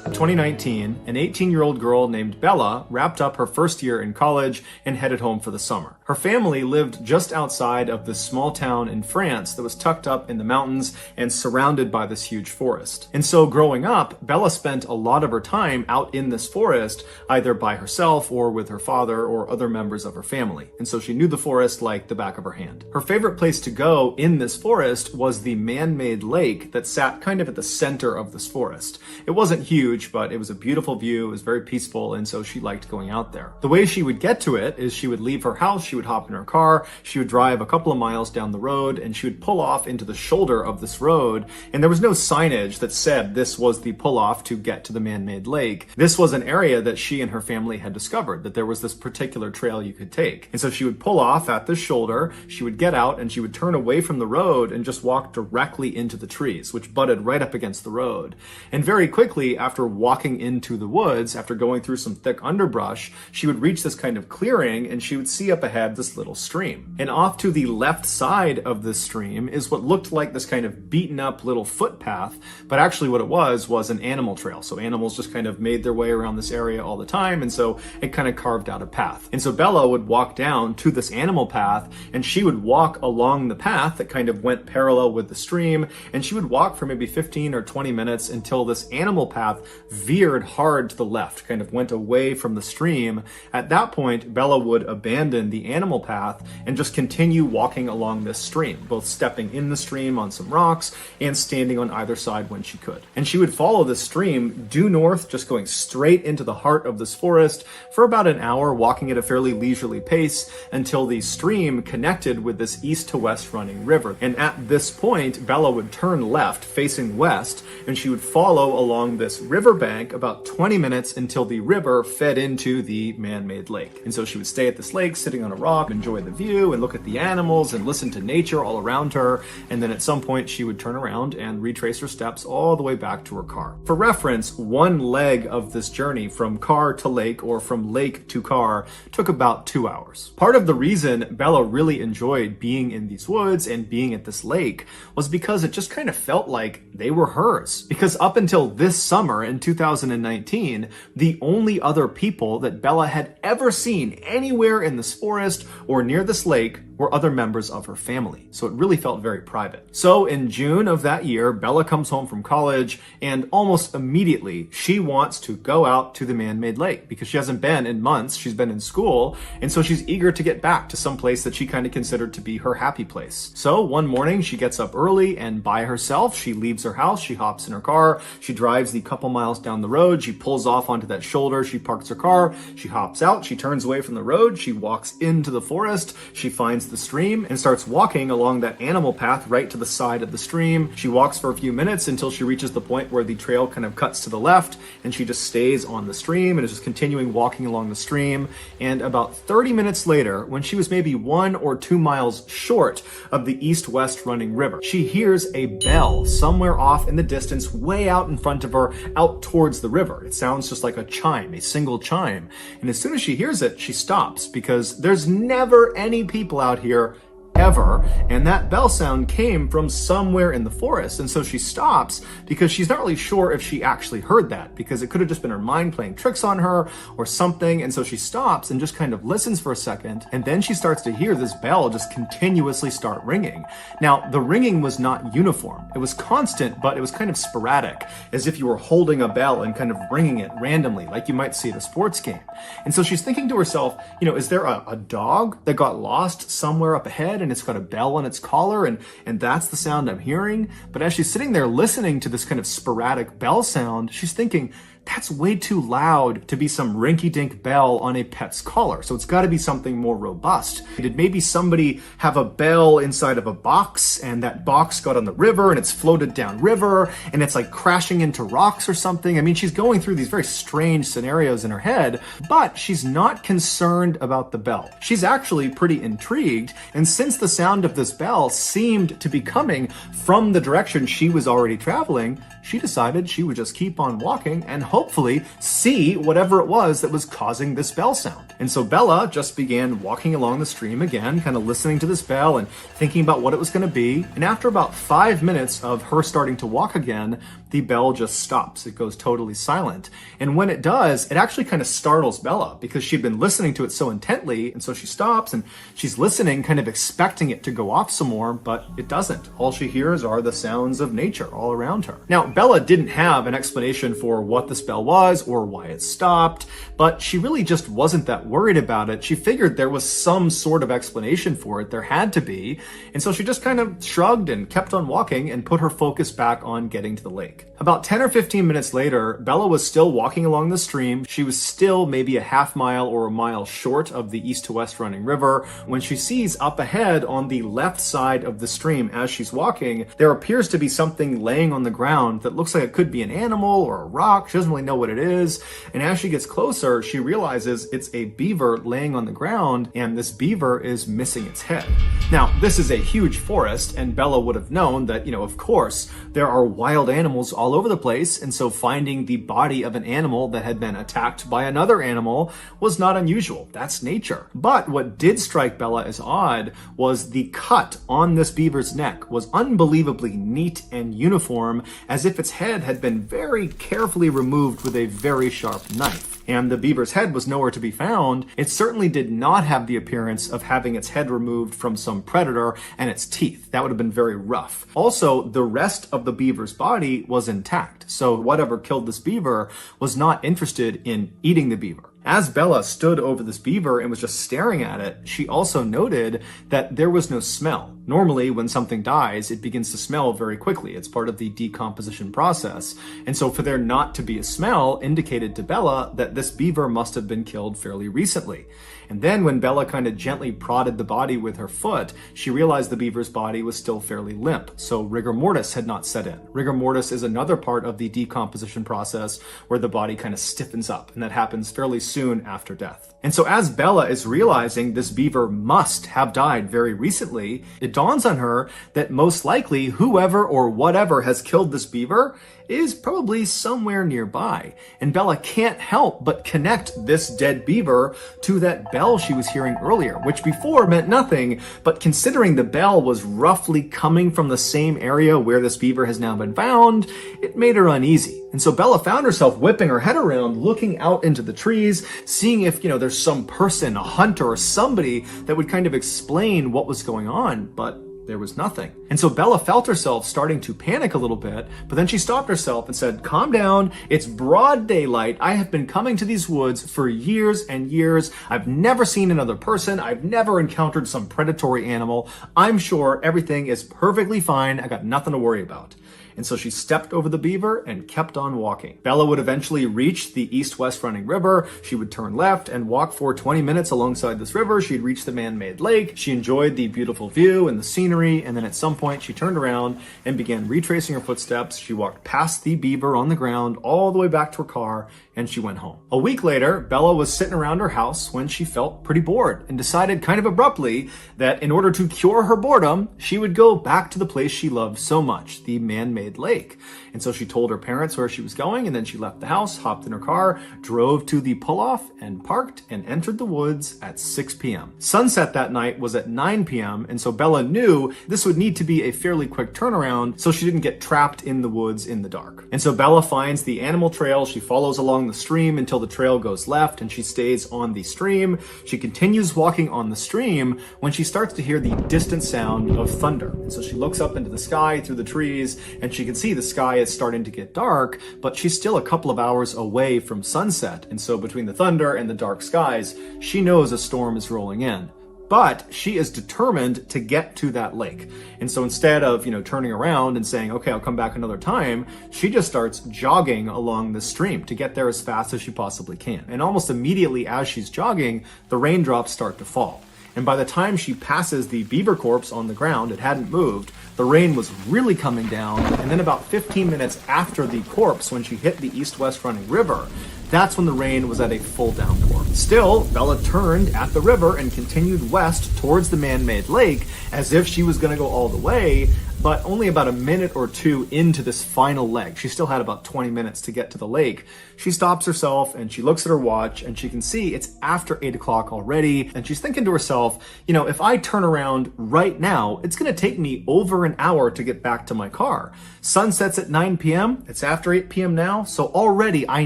2019, an 18-year-old girl named Bella wrapped up her first year in college and headed home for the summer. Her family lived just outside of this small town in France that was tucked up in the mountains and surrounded by this huge forest. And so growing up, Bella spent a lot of her time out in this forest, either by herself or with her father or other members of her family. And so she knew the forest like the back of her hand. Her favorite place to go in this forest was the man-made lake that sat kind of at the center of this forest. It wasn't huge, but it was a beautiful view, it was very peaceful, and so she liked going out there. The way she would get to it is she would leave her house, she would hop in her car, she would drive a couple of miles down the road, and she would pull off into the shoulder of this road, and there was no signage that said this was the pull-off to get to the man-made lake. This was an area that she and her family had discovered, that there was this particular trail you could take. And so she would pull off at this shoulder, she would get out, and she would turn away from the road and just walk directly into the trees, which butted right up against the road. And very quickly, after walking into the woods, after going through some thick underbrush, she would reach this kind of clearing and she would see up ahead this little stream. And off to the left side of this stream is what looked like this kind of beaten up little footpath, but actually what it was an animal trail. So animals just kind of made their way around this area all the time, and so it kind of carved out a path. And so Bella would walk down to this animal path, and she would walk along the path that kind of went parallel with the stream, and she would walk for maybe 15 or 20 minutes until this animal path veered hard to the left, kind of went away from the stream. At that point, Bella would abandon the animal path and just continue walking along this stream, both stepping in the stream on some rocks and standing on either side when she could. And she would follow the stream due north, just going straight into the heart of this forest for about an hour, walking at a fairly leisurely pace until the stream connected with this east to west running river. And at this point, Bella would turn left, facing west, and she would follow along this riverbank about 20 minutes until the river fed into the man-made lake. And so she would stay at this lake, sitting on a rock, enjoy the view and look at the animals and listen to nature all around her. And then at some point she would turn around and retrace her steps all the way back to her car. For reference, one leg of this journey from car to lake or from lake to car took about 2 hours. Part of the reason Bella really enjoyed being in these woods and being at this lake was because it just kind of felt like they were hers. Because up until this summer in 2019, the only other people that Bella had ever seen anywhere in this forest or near this lake were other members of her family. So it really felt very private. So in June of that year, Bella comes home from college and almost immediately she wants to go out to the man-made lake because she hasn't been in months. She's been in school. And so she's eager to get back to some place that she kind of considered to be her happy place. So one morning she gets up early and by herself, she leaves her house. She hops in her car. She drives the couple miles down the road. She pulls off onto that shoulder. She parks her car. She hops out. She turns away from the road. She walks into the forest. She finds the stream and starts walking along that animal path right to the side of the stream. She walks for a few minutes until she reaches the point where the trail kind of cuts to the left, and she just stays on the stream and is just continuing walking along the stream. And about 30 minutes later, when she was maybe 1 or 2 miles short of the east-west running river, she hears a bell somewhere off in the distance, way out in front of her, out towards the river. It sounds just like a chime, a single chime. And as soon as she hears it, she stops because there's never any people out here ever, and that bell sound came from somewhere in the forest. And so she stops because she's not really sure if she actually heard that, because it could have just been her mind playing tricks on her or something. And so she stops and just kind of listens for a second, and then she starts to hear this bell just continuously start ringing. Now, the ringing was not uniform. It was constant, but it was kind of sporadic, as if you were holding a bell and kind of ringing it randomly, like you might see at a sports game. And so she's thinking to herself, is there a dog that got lost somewhere up ahead and it's got a bell on its collar, and that's the sound I'm hearing? But as she's sitting there listening to this kind of sporadic bell sound, she's thinking, that's way too loud to be some rinky-dink bell on a pet's collar. So it's got to be something more robust. Did maybe somebody have a bell inside of a box, and that box got on the river and it's floated down river and it's like crashing into rocks or something? I mean, she's going through these very strange scenarios in her head, but she's not concerned about the bell. She's actually pretty intrigued. And since the sound of this bell seemed to be coming from the direction she was already traveling, she decided she would just keep on walking and hopefully see whatever it was that was causing this bell sound. And so Bella just began walking along the stream again, kind of listening to this bell and thinking about what it was going to be. And after about 5 minutes of her starting to walk again, the bell just stops. It goes totally silent. And when it does, it actually kind of startles Bella because she'd been listening to it so intently. And so she stops and she's listening, kind of expecting it to go off some more, but it doesn't. All she hears are the sounds of nature all around her. Now, Bella didn't have an explanation for what this bell was or why it stopped, but she really just wasn't that worried about it. She figured there was some sort of explanation for it. There had to be. And so she just kind of shrugged and kept on walking and put her focus back on getting to the lake. About 10 or 15 minutes later, Bella was still walking along the stream. She was still maybe a half mile or a mile short of the east to west running river when she sees up ahead on the left side of the stream as she's walking, there appears to be something laying on the ground that looks like it could be an animal or a rock. She doesn't really know what it is. And as she gets closer, she realizes it's a beaver laying on the ground, and this beaver is missing its head. Now, this is a huge forest, and Bella would have known that, of course, there are wild animals all over the place, and so finding the body of an animal that had been attacked by another animal was not unusual. That's nature. But what did strike Bella as odd was the cut on this beaver's neck was unbelievably neat and uniform, as if its head had been very carefully removed with a very sharp knife. And the beaver's head was nowhere to be found. It certainly did not have the appearance of having its head removed from some predator and its teeth. That would have been very rough. Also, the rest of the beaver's body was intact. So whatever killed this beaver was not interested in eating the beaver. As Bella stood over this beaver and was just staring at it, she also noted that there was no smell. Normally, when something dies, it begins to smell very quickly. It's part of the decomposition process. And so for there not to be a smell indicated to Bella that this beaver must have been killed fairly recently. And then when Bella kind of gently prodded the body with her foot, she realized the beaver's body was still fairly limp. So rigor mortis had not set in. Rigor mortis is another part of the decomposition process where the body kind of stiffens up, and that happens fairly soon after death. And so as Bella is realizing this beaver must have died very recently, it dawns on her that most likely whoever or whatever has killed this beaver is probably somewhere nearby. And Bella can't help but connect this dead beaver to that bell she was hearing earlier, which before meant nothing, but considering the bell was roughly coming from the same area where this beaver has now been found, it made her uneasy. And so Bella found herself whipping her head around, looking out into the trees, seeing if, there's some person, a hunter or somebody that would kind of explain what was going on, but there was nothing. And so Bella felt herself starting to panic a little bit, but then she stopped herself and said, "Calm down. It's broad daylight. I have been coming to these woods for years and years. I've never seen another person. I've never encountered some predatory animal. I'm sure everything is perfectly fine. I got nothing to worry about." And so she stepped over the beaver and kept on walking. Bella would eventually reach the east-west running river. She would turn left and walk for 20 minutes alongside this river. She'd reach the man-made lake. She enjoyed the beautiful view and the scenery. And then at some point she turned around and began retracing her footsteps. She walked past the beaver on the ground all the way back to her car, and she went home. A week later, Bella was sitting around her house when she felt pretty bored and decided kind of abruptly that in order to cure her boredom, she would go back to the place she loved so much, the man-made lake. And so she told her parents where she was going, and then she left the house, hopped in her car, drove to the pull-off and parked and entered the woods at 6 p.m. Sunset that night was at 9 p.m. and so Bella knew this would need to be a fairly quick turnaround so she didn't get trapped in the woods in the dark. And so Bella finds the animal trail. She follows along the stream until the trail goes left and she stays on the stream. She continues walking on the stream when she starts to hear the distant sound of thunder. And so she looks up into the sky through the trees and she can see the sky is starting to get dark, but she's still a couple of hours away from sunset. And so between the thunder and the dark skies, she knows a storm is rolling in. But she is determined to get to that lake. And so instead of, turning around and saying, okay, I'll come back another time, she just starts jogging along the stream to get there as fast as she possibly can. And almost immediately as she's jogging, the raindrops start to fall. And by the time she passes the beaver corpse on the ground, it hadn't moved, the rain was really coming down. And then about 15 minutes after the corpse, when she hit the east-west running river, that's when the rain was at a full downpour. Still, Bella turned at the river and continued west towards the man-made lake as if she was going to go all the way, but only about a minute or two into this final leg. She still had about 20 minutes to get to the lake. She stops herself and she looks at her watch and she can see it's after 8 o'clock already. And she's thinking to herself, if I turn around right now, it's going to take me over an hour to get back to my car. Sun sets at 9 p.m. It's after 8 p.m. now. So already I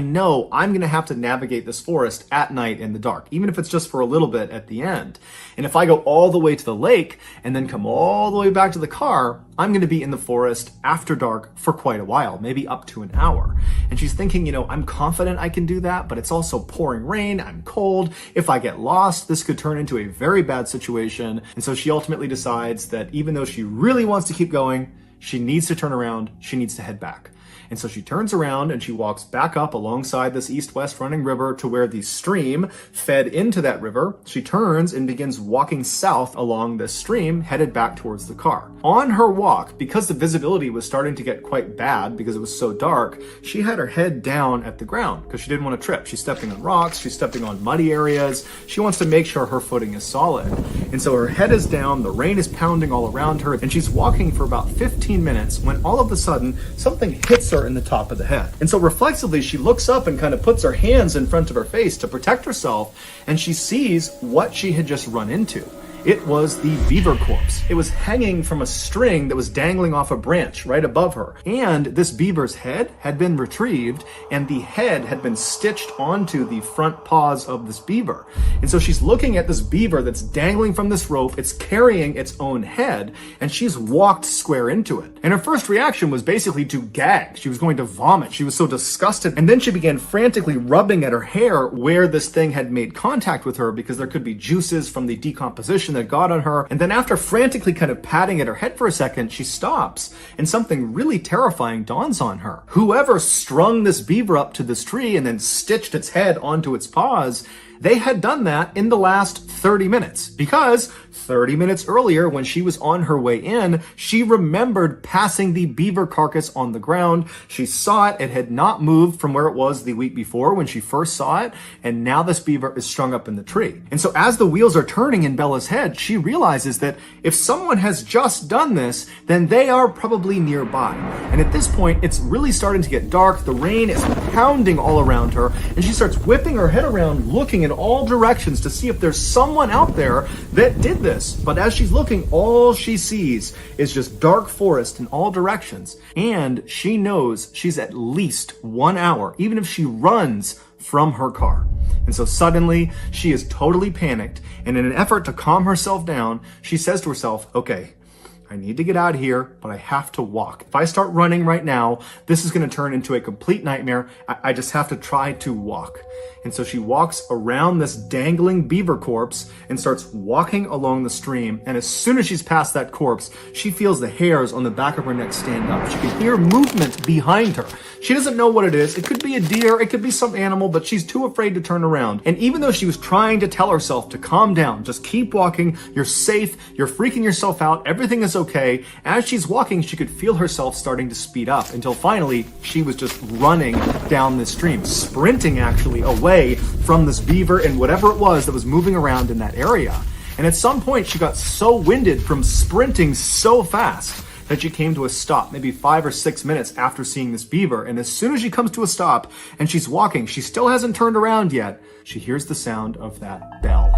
know I'm going to have to navigate this forest at night in the dark, even if it's just for a little bit at the end. And if I go all the way to the lake and then come all the way back to the car, I'm going to be in the forest after dark for quite a while, maybe up to an hour. And she's thinking, I'm confident I can do that, but it's also pouring rain. I'm cold. If I get lost, this could turn into a very bad situation. And so she ultimately decides that even though she really wants to keep going, she needs to turn around. She needs to head back. And so she turns around and she walks back up alongside this east-west running river to where the stream fed into that river. She turns and begins walking south along this stream, headed back towards the car. On her walk, because the visibility was starting to get quite bad because it was so dark, she had her head down at the ground because she didn't want to trip. She's stepping on rocks, she's stepping on muddy areas. She wants to make sure her footing is solid. And so her head is down, the rain is pounding all around her, and she's walking for about 15 minutes when all of a sudden something hits her in the top of the head. And so reflexively, she looks up and kind of puts her hands in front of her face to protect herself, and she sees what she had just run into. It was the beaver corpse. It was hanging from a string that was dangling off a branch right above her. And this beaver's head had been retrieved and the head had been stitched onto the front paws of this beaver. And so she's looking at this beaver that's dangling from this rope. It's carrying its own head and she's walked square into it. And her first reaction was basically to gag. She was going to vomit. She was so disgusted. And then she began frantically rubbing at her hair where this thing had made contact with her because there could be juices from the decomposition sensation that got on her. And then after frantically kind of patting at her head for a second, she stops and something really terrifying dawns on her. Whoever strung this beaver up to this tree and then stitched its head onto its paws, they had done that in the last 30 minutes, because 30 minutes earlier, when she was on her way in, she remembered passing the beaver carcass on the ground. She saw it. It had not moved from where it was the week before when she first saw it, and now this beaver is strung up in the tree. And so as the wheels are turning in Bella's head, she realizes that if someone has just done this, then they are probably nearby. And at this point, it's really starting to get dark. The rain is pounding all around her, and she starts whipping her head around, looking in all directions to see if there's someone out there that did this. But as she's looking, all she sees is just dark forest in all directions. And she knows she's at least 1 hour, even if she runs from her car. And so suddenly she is totally panicked. And in an effort to calm herself down, she says to herself, okay, I need to get out of here, but I have to walk. If I start running right now, this is going to turn into a complete nightmare. I just have to try to walk. And so she walks around this dangling beaver corpse and starts walking along the stream. And as soon as she's past that corpse, she feels the hairs on the back of her neck stand up. She can hear movement behind her. She doesn't know what it is. It could be a deer, it could be some animal, but she's too afraid to turn around. And even though she was trying to tell herself to calm down, just keep walking, you're safe, you're freaking yourself out, everything is okay, as she's walking, she could feel herself starting to speed up until finally she was just running down this stream, sprinting actually away from this beaver and whatever it was that was moving around in that area. And at some point, she got so winded from sprinting so fast that she came to a stop, maybe 5 or 6 minutes after seeing this beaver. And as soon as she comes to a stop and she's walking, she still hasn't turned around yet, she hears the sound of that bell.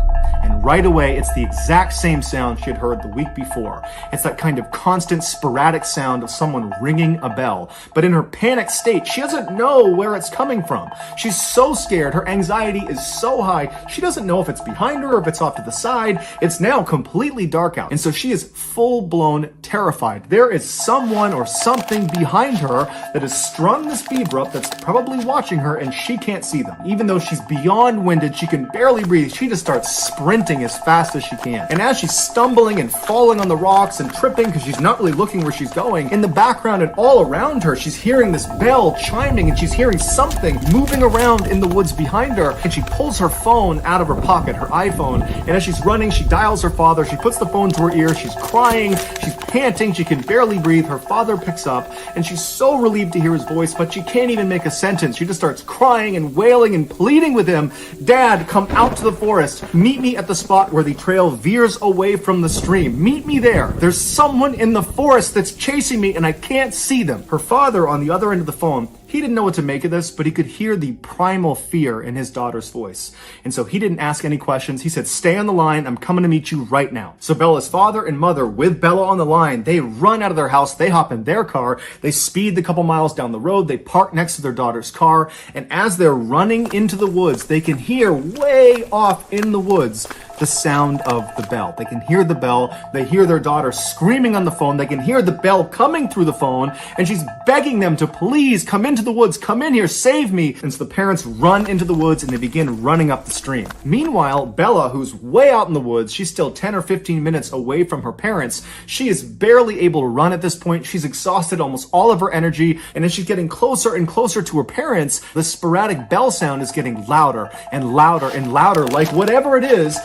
And right away, it's the exact same sound she had heard the week before. It's that kind of constant, sporadic sound of someone ringing a bell. But in her panic state, she doesn't know where it's coming from. She's so scared. Her anxiety is so high. She doesn't know if it's behind her or if it's off to the side. It's now completely dark out. And so she is full-blown terrified. There is someone or something behind her that has strung this beaver up that's probably watching her, and she can't see them. Even though she's beyond winded, she can barely breathe, she just starts sprinting as fast as she can. And as she's stumbling and falling on the rocks and tripping because she's not really looking where she's going, in the background and all around her, she's hearing this bell chiming and she's hearing something moving around in the woods behind her. And she pulls her phone out of her pocket, her iPhone, and as she's running, she dials her father. She puts the phone to her ear. She's crying. She's panting. She can barely breathe. Her father picks up and she's so relieved to hear his voice, but she can't even make a sentence. She just starts crying and wailing and pleading with him, Dad, come out to the forest. Meet me at the spot where the trail veers away from the stream. Meet me there. There's someone in the forest that's chasing me and I can't see them. Her father on the other end of the phone, he didn't know what to make of this, but he could hear the primal fear in his daughter's voice. And so he didn't ask any questions. He said, stay on the line. I'm coming to meet you right now. So Bella's father and mother, with Bella on the line, they run out of their house. They hop in their car. They speed the couple miles down the road. They park next to their daughter's car. And as they're running into the woods, they can hear way off in the woods the sound of the bell. They can hear the bell. They hear their daughter screaming on the phone. They can hear the bell coming through the phone, and she's begging them to please come into the woods, come in here, save me. And so the parents run into the woods and they begin running up the stream. Meanwhile, Bella, who's way out in the woods, she's still 10 or 15 minutes away from her parents. She is barely able to run at this point. She's exhausted almost all of her energy. And as she's getting closer and closer to her parents, the sporadic bell sound is getting louder and louder and louder, like whatever it is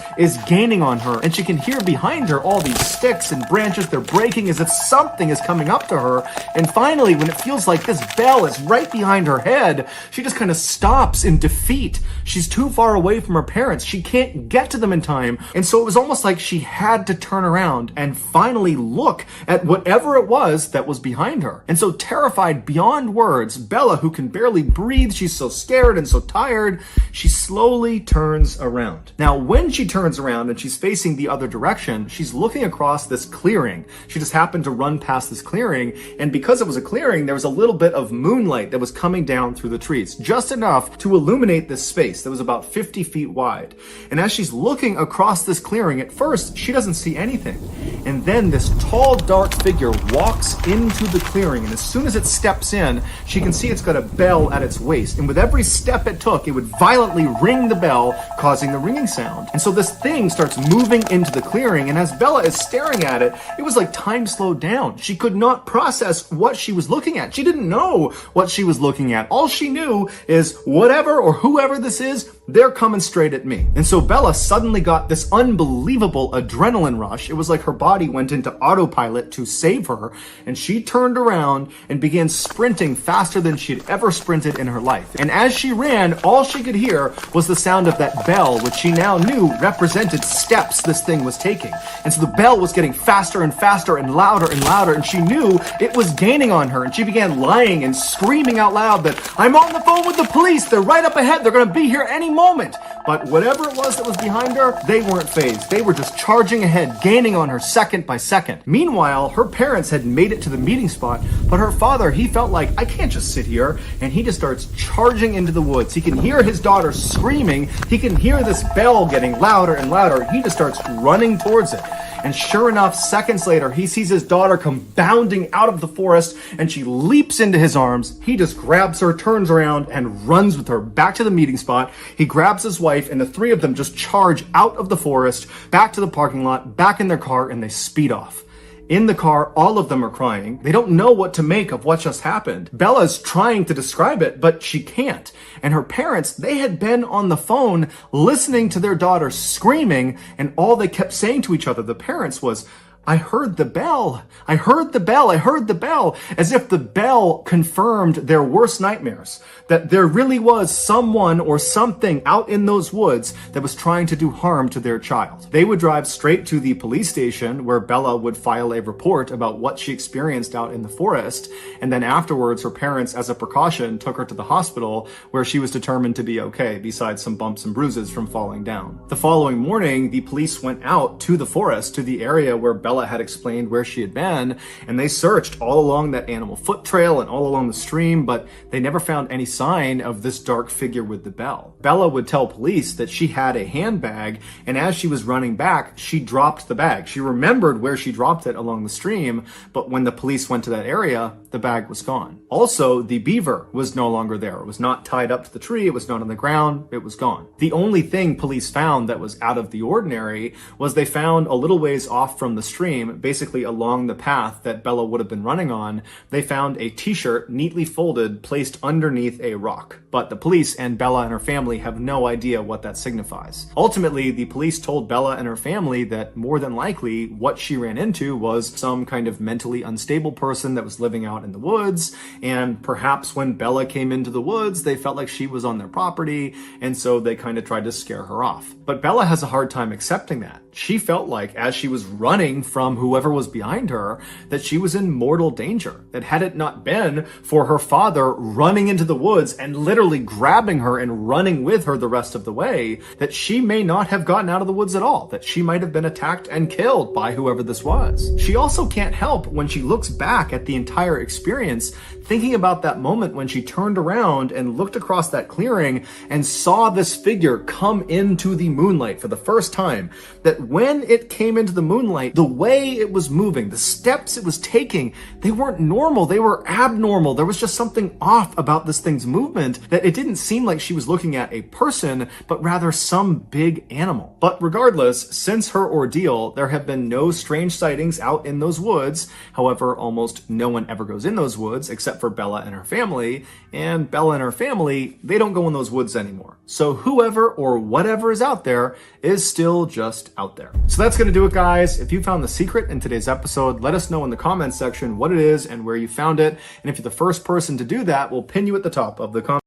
gaining on her. And she can hear behind her all these sticks and branches. They're breaking as if something is coming up to her. And finally, when it feels like this bell is right behind her head, she just kind of stops in defeat. She's too far away from her parents. She can't get to them in time. And so it was almost like she had to turn around and finally look at whatever it was that was behind her. And so terrified beyond words, Bella, who can barely breathe, she's so scared and so tired, she slowly turns around. Now, when she turns around and she's facing the other direction, she's looking across this clearing. She just happened to run past this clearing, and because it was a clearing, there was a little bit of moonlight that was coming down through the trees, just enough to illuminate this space that was about 50 feet wide. And as she's looking across this clearing, at first, she doesn't see anything. And then this tall, dark figure walks into the clearing, and as soon as it steps in, she can see it's got a bell at its waist. And with every step it took, it would violently ring the bell, causing the ringing sound. And so this thing starts moving into the clearing, and as Bella is staring at it, it was like time slowed down. She could not process what she was looking at. She didn't know what she was looking at. All she knew is whatever or whoever this is, they're coming straight at me. And so Bella suddenly got this unbelievable adrenaline rush. It was like her body went into autopilot to save her, and she turned around and began sprinting faster than she'd ever sprinted in her life. And as she ran, all she could hear was the sound of that bell, which she now knew represented steps this thing was taking. And so the bell was getting faster and faster and louder, and she knew it was gaining on her, and she began lying and screaming out loud that, "I'm on the phone with the police, they're right up ahead, they're gonna be here any moment." But whatever it was that was behind her, they weren't fazed. They were just charging ahead, gaining on her second by second. Meanwhile, her parents had made it to the meeting spot, but her father, he felt like, I can't just sit here, and he just starts charging into the woods. He can hear his daughter screaming, he can hear this bell getting louder and louder, and he just starts running towards it. And sure enough, seconds later, he sees his daughter come bounding out of the forest, and she leaps into his arms. He just grabs her, turns around, and runs with her back to the meeting spot. He grabs his wife, and the three of them just charge out of the forest, back to the parking lot, back in their car, and they speed off. In the car, all of them are crying. They don't know what to make of what just happened. Bella's trying to describe it, but she can't. And her parents, they had been on the phone listening to their daughter screaming, and all they kept saying to each other, the parents, was, "I heard the bell. I heard the bell. I heard the bell," as if the bell confirmed their worst nightmares, that there really was someone or something out in those woods that was trying to do harm to their child. They would drive straight to the police station where Bella would file a report about what she experienced out in the forest, and then afterwards her parents, as a precaution, took her to the hospital where she was determined to be okay, besides some bumps and bruises from falling down. The following morning, the police went out to the forest, to the area where Bella had explained where she had been, and they searched all along that animal foot trail and all along the stream, but they never found any sign of this dark figure with the bell. Bella would tell police that she had a handbag, and as she was running back, she dropped the bag. She remembered where she dropped it along the stream, but when the police went to that area, the bag was gone. Also, the beaver was no longer there. It was not tied up to the tree, it was not on the ground, it was gone. The only thing police found that was out of the ordinary was they found a little ways off from the stream, basically along the path that Bella would have been running on, they found a t-shirt neatly folded placed underneath a rock. But the police and Bella and her family have no idea what that signifies. Ultimately, the police told Bella and her family that more than likely what she ran into was some kind of mentally unstable person that was living out in the woods, and perhaps when Bella came into the woods, they felt like she was on their property, and so they kind of tried to scare her off. But Bella has a hard time accepting that. She felt like, as she was running from whoever was behind her, that she was in mortal danger. That had it not been for her father running into the woods and literally grabbing her and running with her the rest of the way, that she may not have gotten out of the woods at all, that she might have been attacked and killed by whoever this was. She also can't help, when she looks back at the entire experience, thinking about that moment when she turned around and looked across that clearing and saw this figure come into the moonlight for the first time, that when it came into the moonlight, the way it was moving, the steps it was taking, they weren't normal, they were abnormal. There was just something off about this thing's movement, that it didn't seem like she was looking at a person, but rather some big animal. But regardless, since her ordeal, there have been no strange sightings out in those woods. However, almost no one ever goes in those woods except for Bella and her family, and Bella and her family, they don't go in those woods anymore. So whoever or whatever is out there is still just out there. So that's gonna do it, guys. If you found the secret in today's episode, let us know in the comments section what it is and where you found it. And if you're the first person to do that, we'll pin you at the top of the comment.